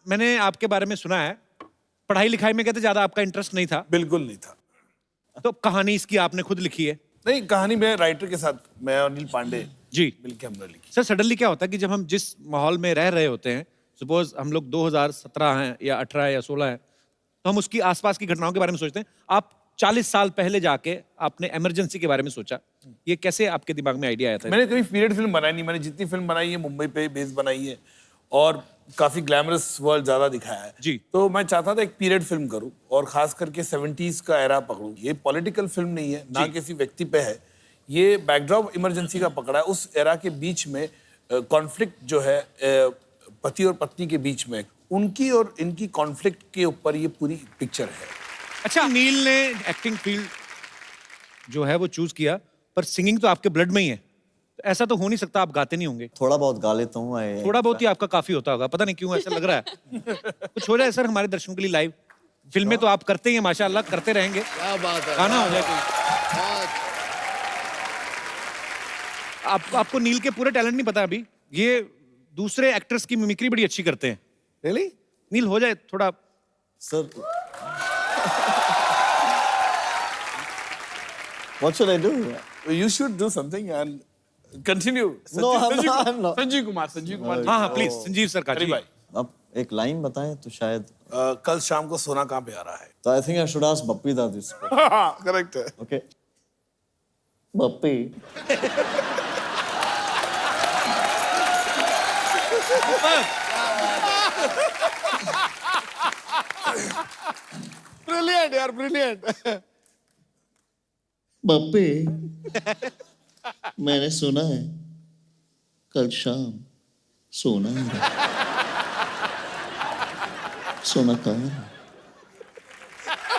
S1: मैंने आपके बारे में सुना है, पढ़ाई लिखाई में कहते ज्यादा आपका इंटरेस्ट नहीं था।
S9: बिल्कुल नहीं था।
S1: तो कहानी इसकी आपने खुद लिखी है?
S9: नहीं, कहानी में राइटर के साथ, मैं और अनिल पांडे
S1: जी
S9: मिलके हमने लिखी।
S1: सर, सडनली क्या होता है कि जब हम जिस माहौल में रह रहे होते हैं, सपोज हम लोग 2017 हैं या 18 या 16 हैं, तो हम उसकी आसपास की घटनाओं के बारे में सोचते हैं। आप 40 साल पहले जाके आपने इमरजेंसी के बारे में सोचा, ये कैसे आपके दिमाग में आइडिया आया था?
S9: मैंने कभी पीरियड फिल्म बनाई नहीं, मैंने जितनी फिल्म बनाई है मुंबई पे बेस बनाई है और काफी ग्लैमरस वर्ल्ड ज्यादा दिखाया है
S1: जी।
S9: तो मैं चाहता था एक पीरियड फिल्म करूं और खास करके 70s का एरा पकड़ूं। ये पॉलिटिकल फिल्म नहीं है, ना किसी व्यक्ति पे है, ये बैकड्रॉप इमरजेंसी का पकड़ा है। उस एरा के बीच में कॉन्फ्लिक्ट जो है पति और पत्नी के बीच में, उनकी और इनकी कॉन्फ्लिक्ट के ऊपर ये पूरी पिक्चर है।
S1: अच्छा, नील ने एक्टिंग फील्ड जो है वो चूज किया, पर सिंगिंग तो आपके ब्लड में ही है, तो ऐसा तो हो नहीं सकता आप गाते नहीं होंगे?
S7: थोड़ा बहुत गा लेता हूँ।
S1: थोड़ा बहुत ही आपका काफी होता होगा, पता नहीं क्यों ऐसा लग रहा है। कुछ हो जाए सर हमारे दर्शकों के लिए लाइव। फिल्में तो आप करते ही हैं माशाल्लाह, करते रहेंगे,
S8: क्या बात है।
S1: गाना हो जाए कोई। आपको नील के पूरे टैलेंट नहीं पता अभी, ये दूसरे एक्टर्स की मिमिक्री बड़ी अच्छी करते हैं।
S3: रियली?
S1: नील हो जाए थोड़ा।
S7: Sir, what should I do?
S9: You should do something and continue.
S7: No, I'm not.
S9: Sanjeev Kumar.
S1: हाँ हाँ प्लीज, संजीव सर का
S9: अरे
S1: जी।
S9: भाई,
S7: आप एक लाइन बताएं तो शायद।
S9: कल शाम को सोना कहाँ पे आ रहा है?
S7: तो I think I should ask Bappi दादी इसको।
S9: करेक्ट है।
S7: ओके, बप्पी,
S3: ब्रिलियंट यार, ब्रिलियंट।
S10: बप्पे, मैंने सुना है कल शाम सोना है। सोना कहाँ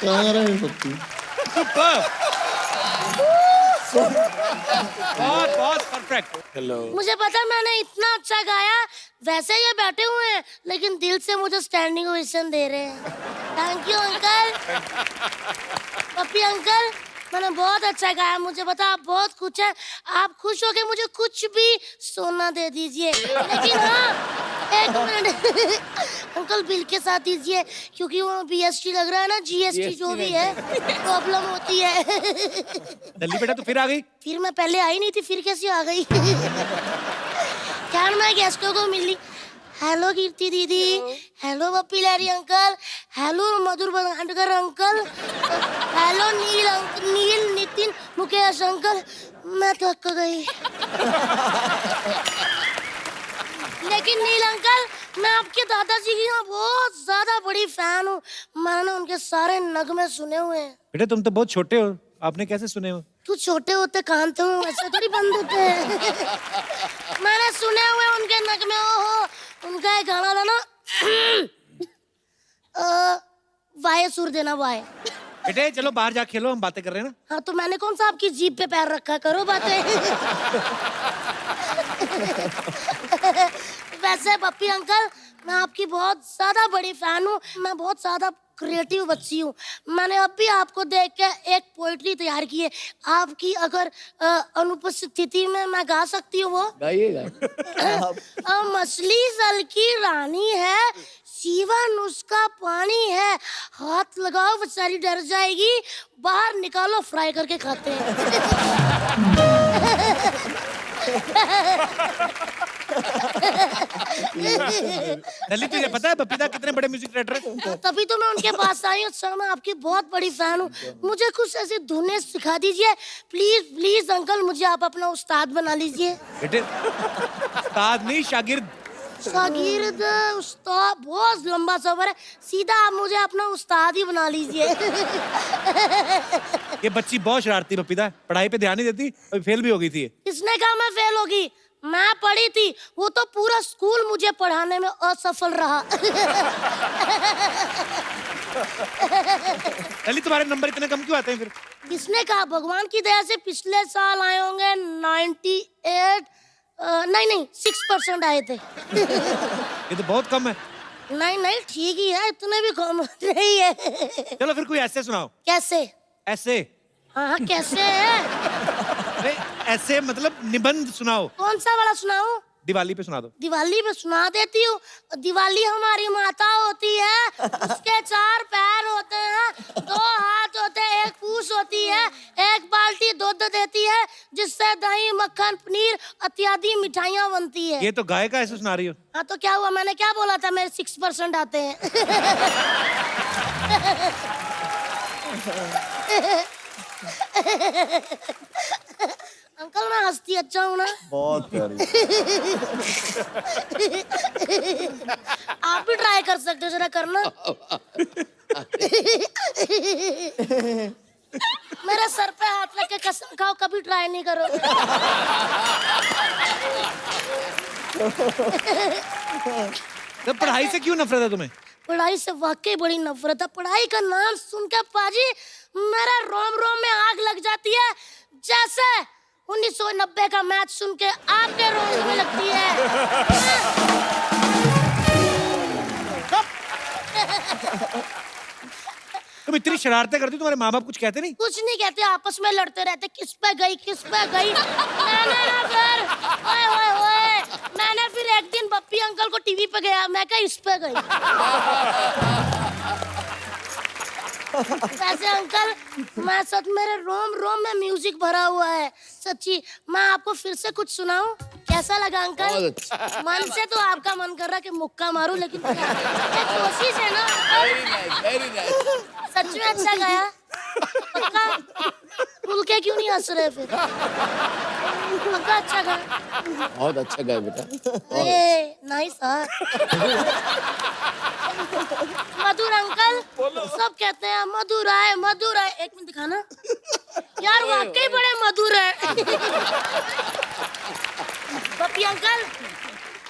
S10: रहा है बप्पी?
S1: बहुत बहुत परफेक्ट।
S9: हेलो।
S11: मुझे पता मैंने इतना अच्छा गाया, वैसे ये बैठे हुए हैं लेकिन दिल से मुझे स्टैंडिंग ओवेशन दे रहे हैं। Thank you uncle, Pappi uncle, मैंने बहुत अच्छा गाया। मुझे पता आप बहुत खुश हैं, आप खुश हो के मुझे कुछ भी सोना दे दीजिए, लेकिन हाँ एक मिनट अंकल बिल के साथ दीजिए, क्योंकि वो BST लग रहा है ना, GST जो भी है प्रॉब्लम होती है।
S1: दिल्ली बेटा तो फिर आ गई?
S11: फिर मैं पहले आई नहीं थी, फिर कैसे आ गई? क्या मैं गेस्टों को मिली। हेलो कीर्ति दीदी, hello Bappi Lahiri uncle, hello मधुर भंडारकर अंकल, हेलो नील नितिन मुकेश अंकल। मैं थक गई। लेकिन नील अंकल, मैं आपके दादाजी की ना बहुत ज्यादा बड़ी फैन हूँ। मैंने उनके सारे नगमे सुने हुए हैं।
S1: बेटा तुम तो बहुत छोटे हो, आपने कैसे सुने हो?
S11: तू छोटे होते कान थे वैसे थोड़ी बंद होते हैं। मैंने सुने हुए उनके नगमे। ओहो, उनका एक गाना था ना, वाये सुर देना वाये।
S1: बेटे चलो बाहर जा खेलो, हम बातें कर रहे हैं ना।
S11: हाँ, तो मैंने कौन सा आपकी जीभ पे पैर रखा, करो बातें। वैसे पप्पी अंकल, मैं आपकी बहुत ज्यादा बड़ी फैन हूँ। मैं बहुत ज्यादा क्रिएटिव बच्ची हूँ। मैंने अभी आपको देख के एक पोइट्री तैयार की है। आपकी अगर अनुपस्थिति में मैं गा सकती हूँ वो।
S8: गाइएगा।
S11: मछली जल की रानी है, जीवन उसका पानी है। हाथ लगाओ बेचारी डर जाएगी, बाहर निकालो फ्राई करके खाते हैं।
S1: ललित तुझे पता है बपीता कितने बड़े म्यूजिक डायरेक्टर है?
S11: तभी तो मैं उनके पास आई हूँ सर। मैं आपकी बहुत बड़ी फैन हूँ। मुझे कुछ ऐसी धुनें सिखा दीजिए प्लीज प्लीज अंकल। मुझे आप अपना उस्ताद बना लीजिए।
S1: बेटे उस्ताद नहीं, शागिर्द।
S11: शागिर्द उस्ताद बहुत लंबा सफर है, सीधा आप मुझे अपना उस्ताद ही बना लीजिए।
S1: ये बच्ची बहुत शरारती बपीता, पढ़ाई पे ध्यान नहीं देती, अभी फेल भी हो गई थी।
S11: किसने कहा मैं फेल होगी? मैं पढ़ी थी, वो तो पूरा स्कूल मुझे पढ़ाने में असफल रहा।
S1: ललित तुम्हारे नंबर इतने कम क्यों आते हैं फिर?
S11: किसने कहा? भगवान की दया से पिछले साल आए होंगे 98 नहीं 6% आए थे।
S1: ये तो बहुत कम है।
S11: नहीं ठीक ही है, इतने भी कम नहीं है।
S1: चलो फिर कोई ऐसे सुनाओ।
S11: कैसे?
S1: ऐसे?
S11: हाँ कैसे है?
S1: अरे ऐसे मतलब निबंध सुनाओ।
S11: कौन सा वाला सुनाऊं?
S1: दिवाली पे सुना दो।
S11: दिवाली पे सुना देती हूँ। दिवाली हमारी माता होती है, उसके 4 पैर होते हैं, 2 हाथ होते हैं, 1 पूंछ होती है, 1 बाल्टी दूध देती है, जिससे दही मक्खन पनीर इत्यादि मिठाइयाँ बनती है।
S1: ये तो गाय का ऐसे सुना रही हो।
S11: हाँ तो क्या हुआ? मैंने क्या बोला था? मेरे 6% आते हैं। अंकल मैं हंसती अच्छा हूँ ना?
S7: बहुत प्यारी।
S11: आप भी ट्राई कर सकते हो, जरा करना। मेरे सर पे हाथ रख के कसम खाओ कभी ट्राई नहीं करो।
S1: तो पढ़ाई से क्यों नफरत है तुम्हें?
S11: पढ़ाई से वाकई बड़ी नफरत है। पढ़ाई का नाम सुन के पाजी मेरा रोम रोम में आग लग जाती है, जैसे 1990 का मैच सुन के आपके रोम में लगती है।
S1: तुम इतनी शरारतें करती हो, तुम्हारे माँ बाप कुछ कहते नहीं?
S11: कुछ नहीं कहते, आपस में लड़ते रहते, किस पे गई किस पे गई। मैंने फिर एक दिन बप्पी अंकल को टीवी पे गया, मैं कहा इस पे गई। वैसे अंकल मैं सच, मेरे रोम रोम में म्यूजिक भरा हुआ है सच्ची। मैं आपको फिर से कुछ सुनाऊं? कैसा लगा अंकल? मन से तो आपका मन कर रहा कि मुक्का मारूं, लेकिन कोशिश है ना।
S8: Very nice.
S11: सच में अच्छा गाया। पक्का? खुल के क्यों नहीं हंस रहे फिर? पक्का अच्छा गाया?
S8: बहुत अच्छा गाया बेटा।
S11: नाइस। मधुर अंकल सब कहते हैं मधुर आए मधुर आए। एक मिनट दिखाना यार, वाकई बड़े मधुर है। पप्पी अंकल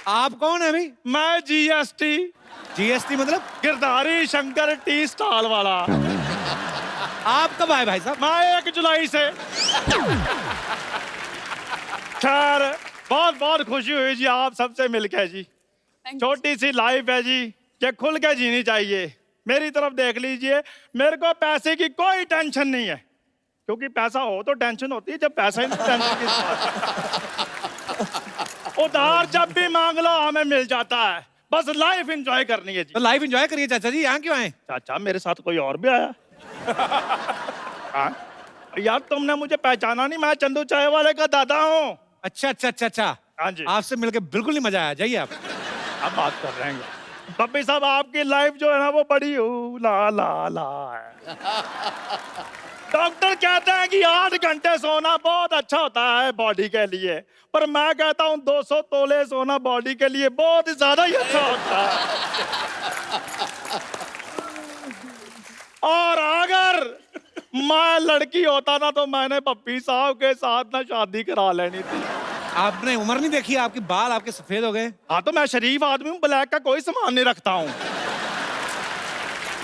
S1: आप कौन है भाई?
S12: मैं जीएसटी।
S1: जीएसटी मतलब?
S12: गिरधारी शंकर टी स्टॉल वाला।
S1: आप कब आए भाई साहब?
S12: मैं 1 जुलाई से। खैर बहुत बहुत खुशी हुई जी आप सबसे मिलकर जी। छोटी सी लाइफ है जी, ये खुल के जीनी चाहिए। मेरी तरफ देख लीजिए, मेरे को पैसे की कोई टेंशन नहीं है, क्योंकि पैसा हो तो टेंशन होती है, जब पैसा ही नहीं टेंशन की बात। उधार जब भी मांग लो हमें मिल जाता है, बस लाइफ एंजॉय करनी है जी।
S1: तो लाइफ एंजॉय करिए चाचा जी, यहाँ क्यों आए?
S12: चाचा मेरे साथ कोई और भी आया। हाँ? यार तुमने मुझे पहचाना नहीं, मैं चंदू चाय वाले का दादा हूँ।
S1: अच्छा अच्छा अच्छा अच्छा।
S12: हाँ जी।
S1: आपसे मिलके बिल्कुल नहीं मजा आया, जाइए आप।
S12: अब बात कर रहे हैं बब्बी साहब, आपकी लाइफ जो है ना वो बड़ी ला ला ला है। डॉक्टर कहते हैं कि 8 घंटे सोना बहुत अच्छा होता है बॉडी के लिए, पर मैं कहता हूँ 200 तोले सोना बॉडी के लिए बहुत ज्यादा ही अच्छा होता है। और अगर मैं लड़की होता ना तो मैंने पप्पी साहब के साथ ना शादी करा लेनी थी।
S1: आपने उम्र नहीं देखी, आपके बाल आपके सफेद हो गए।
S12: हाँ तो मैं शरीफ आदमी हूँ, ब्लैक का कोई सामान नहीं रखता हूँ।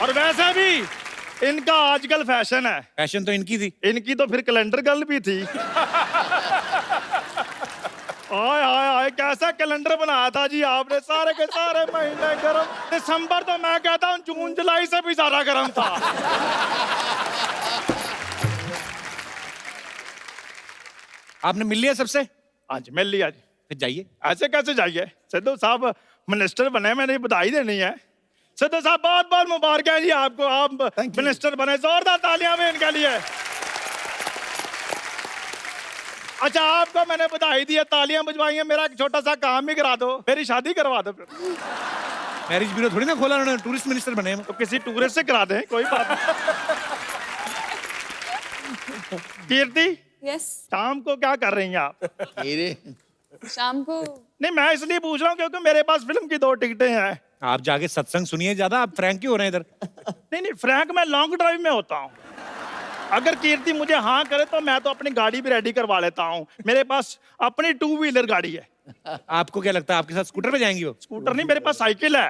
S12: और वैसे भी इनका आजकल फैशन है।
S1: फैशन तो इनकी थी।
S12: इनकी तो फिर कैलेंडर गर्ल भी थी। आय आय आय कैसा कैलेंडर बनाया था जी आपने, सारे के सारे महीने गर्म। दिसंबर तो मैं कहता हूँ जून जुलाई से भी ज्यादा गर्म था।
S1: आपने मिल लिया सबसे?
S12: आज मिल लिया जी।
S1: फिर जाइए।
S12: ऐसे कैसे जाइए, सिद्धू साहब मिनिस्टर बने, मैंने बधाई देनी है। सिद्धू साहब बहुत बहुत मुबारक है जी आपको, आप मिनिस्टर बने, जोरदार तालियां भी इनके लिए। अच्छा आपको मैंने बधाई दी है, तालियां बजवाई हैं, मेरा एक छोटा सा काम भी करा दो, मेरी शादी करवा दो। फिर
S1: मैरिज ब्यूरो थोड़ी ना खोला उन्होंने, टूरिस्ट मिनिस्टर बने हम।
S12: तो किसी टूरिस्ट से करा दें, कोई बात नहीं। कीर्ति,
S6: यस।
S12: शाम को क्या कर रही हैं आप?
S6: शाम को
S12: नहीं मैं इसलिए पूछ रहा हूँ क्योंकि मेरे पास फिल्म की 2 टिकटें हैं।
S1: आप जाके सत्संग सुनिए ज्यादा, आप फ्रैंक क्यों हो रहे हैं इधर?
S12: नहीं फ्रैंक मैं लॉन्ग ड्राइव में होता हूँ। अगर कीर्ति मुझे हाँ करे तो मैं तो अपनी गाड़ी भी रेडी करवा लेता हूँ, मेरे पास अपनी 2 व्हीलर गाड़ी है।
S1: आपको क्या लगता है आपके साथ स्कूटर पे जाएंगी वो?
S12: स्कूटर नहीं, मेरे पास साइकिल है।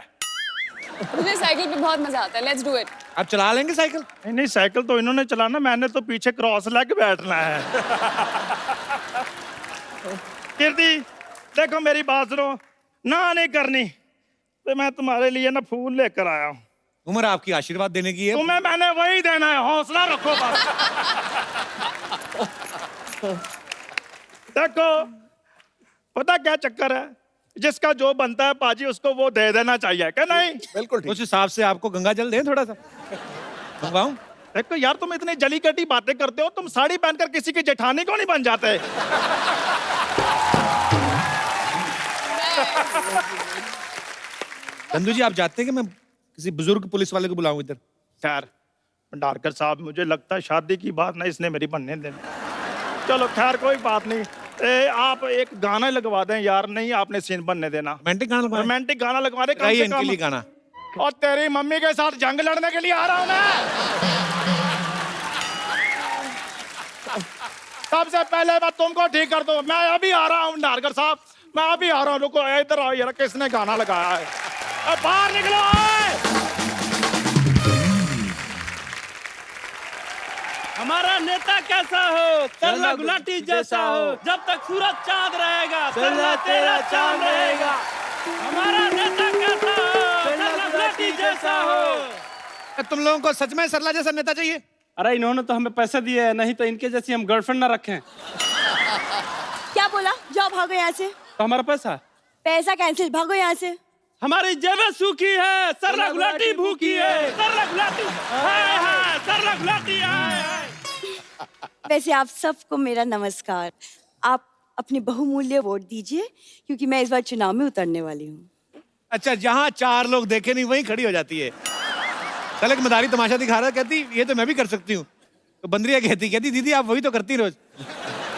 S6: मुझे साइकिल पे बहुत मजा आता है, लेट्स डू इट।
S1: आप चला लेंगे साइकिल?
S12: नहीं साइकिल तो इन्होंने चलाना, मैंने तो पीछे क्रॉस लेग बैठना है। कीर्ति देखो मेरी बात सुनो, ना नहीं करनी तो मैं तुम्हारे लिए ना फूल लेकर आया हूँ।
S1: उम्र आपकी आशीर्वाद देने की है।
S12: तुम्हें मैंने वही देना है, हौसला रखो बस। देखो पता क्या चक्कर है, जिसका जो बनता है पाजी उसको वो दे देना चाहिए, क्या नहीं?
S3: बिल्कुल ठीक।
S1: उस हिसाब से आपको गंगा जल दें थोड़ा सा, मंगवाऊं?
S12: देखो यार तुम इतनी जली कटी बातें करते हो, तुम साड़ी पहनकर किसी की जेठानी को नहीं बन जाते?
S1: चंदू जी आप जानते हैं कि मैं किसी बुजुर्ग पुलिस वाले को बुलाऊं इधर?
S12: खैर भंडारकर साहब मुझे लगता है शादी की बात ना इसने मेरी बनने देनी। चलो खैर कोई बात नहीं, आप एक गाना लगवा दें यार। नहीं आपने सीन बनने देना।
S1: रोमांटिक गाना लगवा?
S12: रोमांटिक गाना लगवा दे
S1: गाइए इनके लिए गाना।
S12: और तेरी मम्मी के साथ जंग लड़ने के लिए आ रहा हूं मैं। सबसे पहले मैं तुमको ठीक कर दूं, मैं अभी आ रहा हूं भंडारकर साहब, मैं अभी आ रहा हूं। रुको इधर आओ यार, किसने गाना लगाया है? बाहर निकलो।
S13: हमारा नेता कैसा हो, तरला गुलाटी जैसा हो, जब तक सूरज चांद रहेगा तरला तेरा चांद रहेगा। हमारा नेता कैसा हो, तरला गुलाटी जैसा हो।
S1: तुम लोगों को सच में सरला जैसा नेता चाहिए?
S13: अरे इन्होंने तो हमें पैसे दिए हैं, नहीं तो इनके जैसी हम गर्लफ्रेंड ना रखें।
S4: क्या बोला? जाओ भागो यहाँ से।
S13: तो हमारा पैसा?
S4: पैसा कैंसिल, भागो यहाँ से।
S13: हमारी जेबें सूखी है, सरला गुलाटी भूखी है, सरला गुलाटी है, सरला गुलाटी है।
S4: वैसे आप सबको मेरा नमस्कार। आप अपनी बहुमूल्य वोट दीजिए क्योंकि मैं इस बार चुनाव में उतरने वाली हूँ।
S1: अच्छा, जहाँ 4 लोग देखे नहीं वहीं खड़ी हो जाती है। कल एक मदारी तमाशा दिखा रहा, कहती ये तो मैं भी कर सकती हूँ। तो बंदरिया कहती दीदी आप वही तो करती रोज।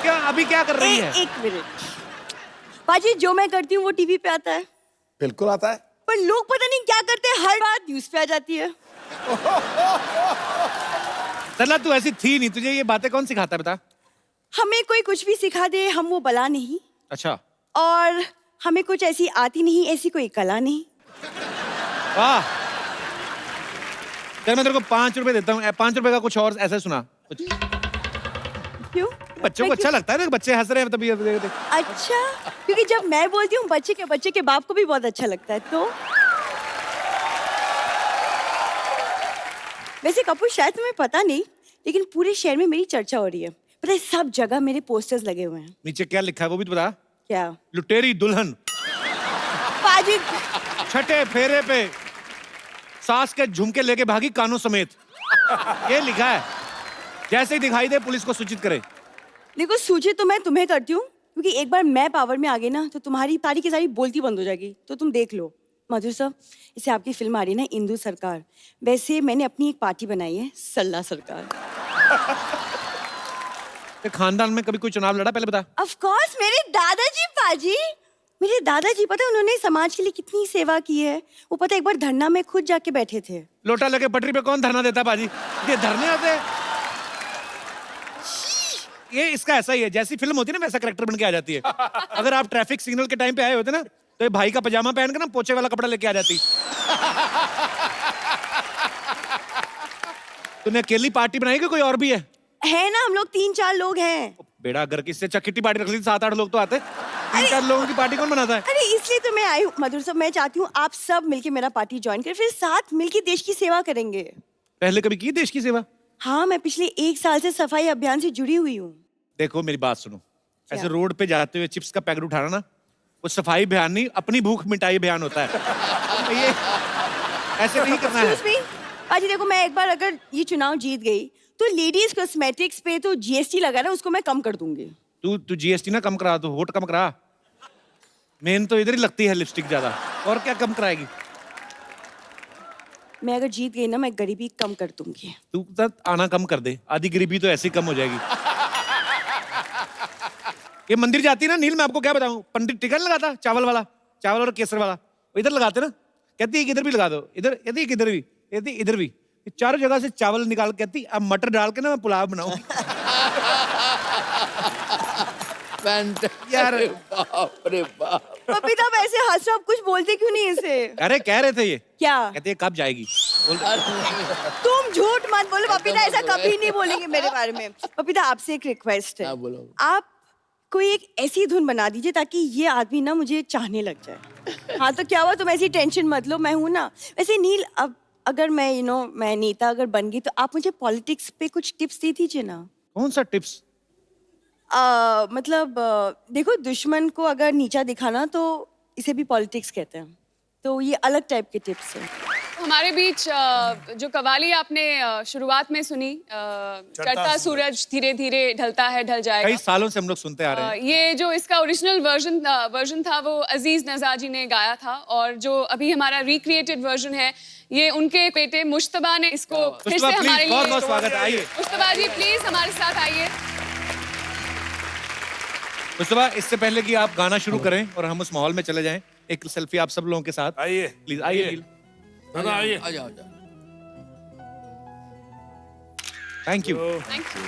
S1: क्या अभी क्या कर रही है?
S4: एक मिनट पाजी, जो मैं करती हूँ वो टीवी पे आता है।
S3: बिल्कुल आता है।
S4: पर लोग पता नहीं क्या करते हैं, हर बात न्यूज पे आ जाती है।
S1: सरला तू ऐसी थी नहीं, तुझे ये बातें कौन सिखाता है बता?
S4: हमें कोई कुछ भी सिखा दे, हम वो बला नहीं।
S1: अच्छा।
S4: और हमें कुछ ऐसी आती नहीं, ऐसी कोई कला नहीं।
S1: वाह, चल मैं तेरे को 5 रुपए देता हूँ। 5 रुपए का कुछ और ऐसा सुना कुछ।
S4: क्यों?
S1: बच्चों को अच्छा लगता है ना, बच्चे हंस रहे हैं तभी।
S4: अच्छा, क्योंकि जब मैं बोलती हूँ बच्चे के बाप को भी बहुत अच्छा लगता है। तो वैसे कपूर शायद तुम्हें पता नहीं, लेकिन पूरे शहर में मेरी चर्चा हो रही है। पता है, सब जगह मेरे पोस्टर्स लगे हुए हैं।
S1: नीचे क्या लिखा है वो भी तो बता।
S4: क्या?
S1: लुटेरी दुल्हन।
S4: पाजी,
S1: छठे फेरे पे सास के झुमके लेके भागी कानों समेत, ये लिखा है। जैसे ही दिखाई दे पुलिस को सूचित करे।
S4: देखो सूचित तो मैं तुम्हें करती हूँ, क्योंकि एक बार मैं पावर में आ गई ना तो तुम्हारी सारी की सारी बोलती बंद हो जाएगी। तो तुम देख लो। मधुर साहब, इसे आपकी फिल्म आ रही है ना, इंदू सरकार। वैसे मैंने अपनी एक पार्टी बनाई है, सल्ला सरकार।
S1: खानदान में कभी कोई चुनाव लड़ा पहले बता?
S4: ऑफ कोर्स, मेरे दादाजी पाजी, मेरे दादाजी पता है उन्होंने समाज के लिए कितनी सेवा की है। वो पता है एक बार धरना में खुद जाके बैठे थे।
S1: लोटा लगे पटरी पे कौन धरना देता बाजी? ये धरने होते हैं। ये इसका ऐसा ही है, जैसी फिल्म होती है ना वैसा कैरेक्टर बन के आ जाती है। अगर आप ट्रैफिक सिग्नल के टाइम पे आए होते ना तो ये भाई का पजामा पहन के ना पोछे वाला कपड़ा लेके आ जाती। तूने अकेली पार्टी बनाई कि कोई और भी है
S14: ना, हम लोग 3-4 लोग हैं।
S1: बेड़ा, अगर किससे अच्छा किट्टी पार्टी रख ली 7-8 लोग तो आते। 3-4 लोगों की पार्टी कौन बनाता है?
S14: अरे इसलिए तो मैं आई हूँ मधुर साहब, मैं चाहती हूँ आप सब मिलके मेरा पार्टी ज्वाइन करें, फिर साथ मिलके देश की सेवा करेंगे।
S1: पहले कभी की देश की सेवा?
S14: हाँ, मैं पिछले 1 साल से सफाई अभियान से जुड़ी हुई हूँ।
S1: देखो मेरी बात सुनो, ऐसे रोड पे जाते हुए चिप्स का पैकेट उठाना ना वो सफाई अभियान नहीं, अपनी भूख मिटाई अभियान होता है। ये ऐसे नहीं करना है।
S14: पाजी देखो, मैं एक बार अगर ये चुनाव जीत गई तो लेडीज कॉस्मेटिक्स पे तो जीएसटी लगा ना, उसको मैं कम कर दूंगी।
S1: तू जीएसटी ना कम करा, तो वोट कम करा। मेन तो इधर ही लगती है लिपस्टिक ज्यादा, और क्या कम कराएगी?
S14: मैं अगर जीत गई ना, मैं गरीबी कम कर दूंगी।
S1: तू आना कम कर दे, आधी गरीबी तो ऐसे ही कम हो जाएगी। ये मंदिर जाती ना नील, मैं आपको क्या बताऊं, पंडित टिकट लगाता चावल वाला, चावल और केसर वाला, वो इधर लगाते ना, कहती है इधर भी लगा दो, इधर कहती है इधर भी, कहती इधर भी, चारों जगह से चावल निकाल, कहती अब मटर डाल के ना मैं पुलाव बनाऊं।
S8: यार बाप रे बाप।
S14: पपीता आप ऐसे हंस रहे हो, आप कुछ बोलते क्यों नहीं इसे?
S1: अरे कह रहे थे ये
S14: क्या
S1: कहते हैं कब जाएगी?
S14: तुम झूठ मत बोलो पपीता, ऐसा कभी नहीं बोलेंगे मेरे बारे में। पपीता आपसे एक रिक्वेस्ट है, आप कोई एक ऐसी धुन बना दीजिए ताकि ये आदमी ना मुझे चाहने लग जाए। हाँ तो क्या हुआ, तुम ऐसी टेंशन मत लो, मैं हूं ना। वैसे नील, अब अगर मैं मैं नेता अगर बन गई तो आप मुझे पॉलिटिक्स पे कुछ टिप्स दे दीजिए ना।
S1: कौन सा टिप्स?
S14: मतलब देखो, दुश्मन को अगर नीचा दिखाना तो इसे भी पॉलिटिक्स कहते हैं, तो ये अलग टाइप के टिप्स हैं।
S6: हमारे बीच जो कवाली आपने शुरुआत में सुनी, चढ़ता सूरज धीरे धीरे ढलता है ढल जाएगा,
S1: कई सालों से हम लोग सुनते आ रहे हैं।
S6: ये जो इसका ओरिजिनल वर्जन था वो अजीज नज़ा जी ने गाया था, और जो अभी हमारा रिक्रिएटेड वर्जन है ये उनके बेटे मुश्तबा ने इसको फिर से हमारे लिए।
S1: बहुत बहुत स्वागत है, आइए
S6: मुश्तबा जी प्लीज हमारे साथ आइए।
S1: मुस्तफा, इससे पहले कि आप गाना शुरू करें और हम उस माहौल में चले जाएं, एक सेल्फी आप सब लोगों के साथ।
S9: आइए
S1: प्लीज आइए।
S9: आइए,
S8: आ जाओ।
S1: Thank you.
S6: Thank you.